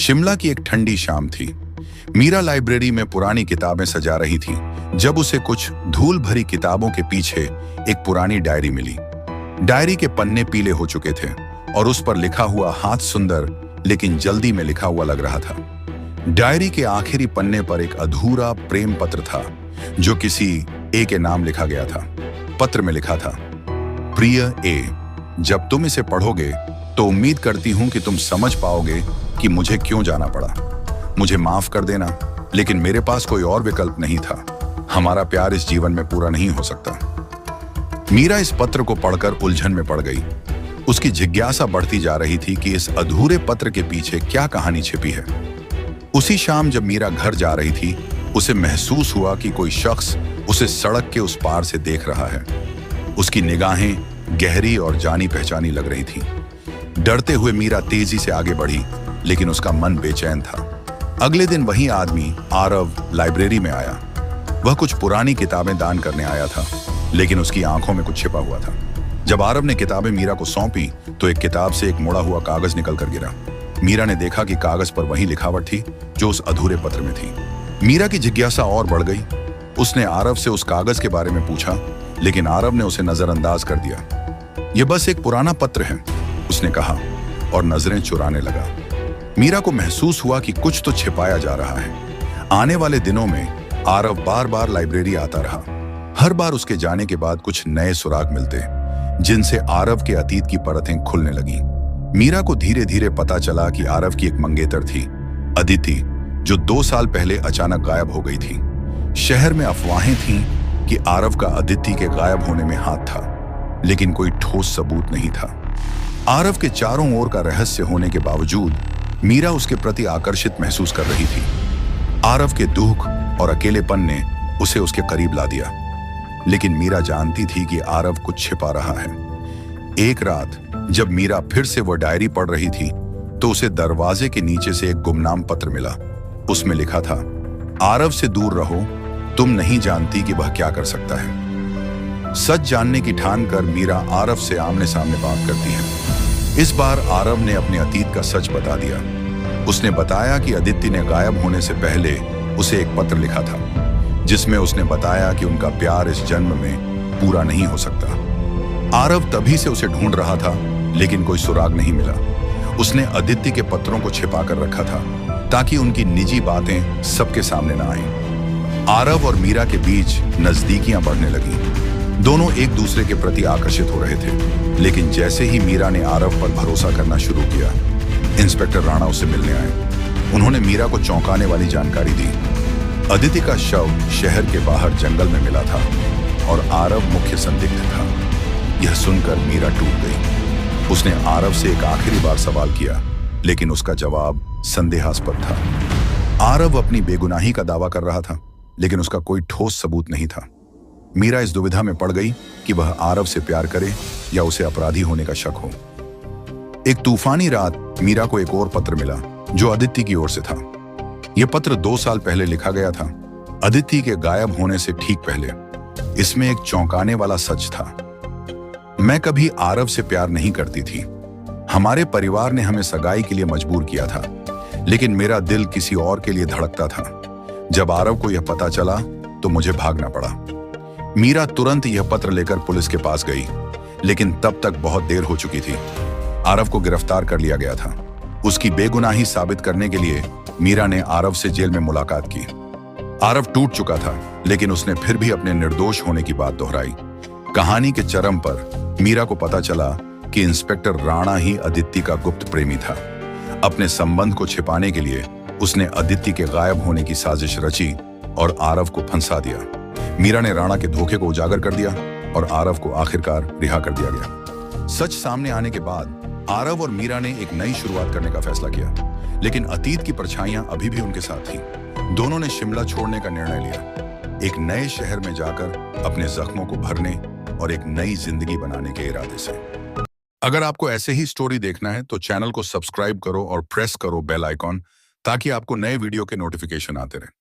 शिमला की एक ठंडी शाम थी। मीरा लाइब्रेरी में पुरानी किताबें सजा रही थी जब उसे कुछ धूल भरी किताबों के पीछे एक पुरानी डायरी मिली। डायरी के पन्ने पीले हो चुके थे और उस पर लिखा हुआ हाथ सुंदर लेकिन जल्दी में लिखा हुआ लग रहा था। डायरी के आखिरी पन्ने पर एक अधूरा प्रेम पत्र था जो किसी ए के नाम लिखा गया था। पत्र में लिखा था, प्रिय ए, जब तुम इसे पढ़ोगे तो उम्मीद करती हूं कि तुम समझ पाओगे कि मुझे क्यों जाना पड़ा। मुझे माफ कर देना, लेकिन मेरे पास कोई और विकल्प नहीं था। हमारा प्यार इस जीवन में पूरा नहीं हो सकता। मीरा इस पत्र को पढ़कर उलझन में पड़ गई। उसकी जिज्ञासा बढ़ती जा रही थी कि इस अधूरे पत्र के पीछे क्या कहानी छिपी है। उसी शाम जब मीरा घर जा रही थी, उसे महसूस हुआ कि कोई शख्स उसे सड़क के उस पार से देख रहा है। उसकी निगाहें गहरी और जानी पहचानी लग रही थी। डरते हुए मीरा तेजी से आगे बढ़ी, लेकिन उसका मन बेचैन था। अगले दिन वही आदमी आरव लाइब्रेरी में आया। वह कुछ पुरानी किताबें दान करने आया था, लेकिन उसकी आंखों में कुछ छिपा हुआ था। जब आरव ने किताबें मीरा को सौंपी तो एक किताब से एक मुड़ा हुआ कागज निकल कर गिरा। मीरा ने देखा कि कागज पर वही लिखावट थी जो उस अधूरे पत्र में थी। मीरा की जिज्ञासा और बढ़ गई। उसने आरव से उस कागज के बारे में पूछा, लेकिन आरव ने उसे नजरअंदाज कर दिया। यह बस एक पुराना पत्र है, उसने कहा और नजरें चुराने लगा। मीरा को महसूस हुआ कि कुछ तो छिपाया जा रहा है। आने वाले दिनों में आरव बार बार लाइब्रेरी आता रहा। हर बार उसके जाने के बाद कुछ नए सुराग मिलते, जिनसे आरव के अतीत की परतें खुलने लगी। मीरा को धीरे धीरे पता चला कि आरव की एक मंगेतर थी, अदिति, जो 2 साल पहले अचानक गायब हो गई थी। शहर में अफवाहें थीं कि आरव का अदिति के गायब होने में हाथ था, लेकिन कोई ठोस सबूत नहीं था। आरव के चारों ओर का रहस्य होने के बावजूद मीरा उसके प्रति आकर्षित महसूस कर रही थी। आरव के दुख और अकेलेपन ने उसे उसके करीब ला दिया, लेकिन मीरा जानती थी कि आरव कुछ छिपा रहा है। एक रात जब मीरा फिर से वह डायरी पढ़ रही थी तो उसे दरवाजे के नीचे से एक गुमनाम पत्र मिला। उसमें लिखा था, आरव से दूर रहो, तुम नहीं जानती कि वह क्या कर सकता है। सच जानने की ठान कर मीरा आरव से आमने सामने बात करती है। इस बार आरव ने अपने अतीत का सच बता दिया। उसने बताया कि अदिति ने गायब होने से पहले उसे एक पत्र लिखा था, जिसमें उसने बताया कि उनका प्यार इस जन्म में पूरा नहीं हो सकता। आरव तभी से उसे ढूंढ रहा था, लेकिन कोई सुराग नहीं मिला। उसने अदिति के पत्रों को छिपा कर रखा था ताकि उनकी निजी बातें सबके सामने ना आएं। आरव और मीरा के बीच नजदीकियां बढ़ने लगी। दोनों एक दूसरे के प्रति आकर्षित हो रहे थे, लेकिन जैसे ही मीरा ने आरव पर भरोसा करना शुरू किया, इंस्पेक्टर राणा उसे मिलने आए। उन्होंने मीरा को चौंकाने वाली जानकारी दी। अदिति का शव शहर के बाहर जंगल में मिला था और आरव मुख्य संदिग्ध था। यह सुनकर मीरा टूट गई। उसने आरव से एक आखिरी बार सवाल किया, लेकिन उसका जवाब संदेहास्पद था। आरव अपनी बेगुनाही का दावा कर रहा था, लेकिन उसका कोई ठोस सबूत नहीं था। मीरा इस दुविधा में पड़ गई कि वह आरव से प्यार करे या उसे अपराधी होने का शक हो। एक तूफानी रात मीरा को एक और पत्र मिला जो अदिति की ओर से था। यह पत्र 2 साल पहले लिखा गया था, अदिति के गायब होने से ठीक पहले। इसमें एक चौंकाने वाला सच था। मैं कभी आरव से प्यार नहीं करती थी। हमारे परिवार ने हमें सगाई के लिए मजबूर किया था, लेकिन मेरा दिल किसी और के लिए धड़कता था। जब आरव को यह पता चला तो मुझे भागना पड़ा। मीरा तुरंत यह पत्र लेकर पुलिस के पास गई, लेकिन तब तक बहुत देर हो चुकी थी। आरव को गिरफ्तार कर लिया गया था। उसकी बेगुनाही साबित करने के लिए मीरा ने आरव से जेल में मुलाकात की। आरव टूट चुका था, लेकिन उसने फिर भी अपने निर्दोष होने की बात दोहराई। कहानी के चरम पर मीरा को पता चला कि इंस्पेक्टर राणा ही अदिति का गुप्त प्रेमी था। अपने संबंध को छिपाने के लिए उसने अदिति के गायब होने की साजिश रची और आरव को फंसा दिया। मीरा ने राणा के धोखे को उजागर कर दिया और आरव को आखिरकार रिहा कर दिया गया। सच सामने आने के बाद आरव और मीरा ने एक नई शुरुआत करने का फैसला किया, लेकिन अतीत की परछाइयां अभी भी उनके साथ थीं। दोनों ने शिमला छोड़ने का निर्णय लिया, एक नए शहर में जाकर अपने जख्मों को भरने और एक नई जिंदगी बनाने के इरादे से। अगर आपको ऐसे ही स्टोरी देखना है तो चैनल को सब्सक्राइब करो और प्रेस करो बेल आइकॉन, ताकि आपको नए वीडियो के नोटिफिकेशन आते रहें।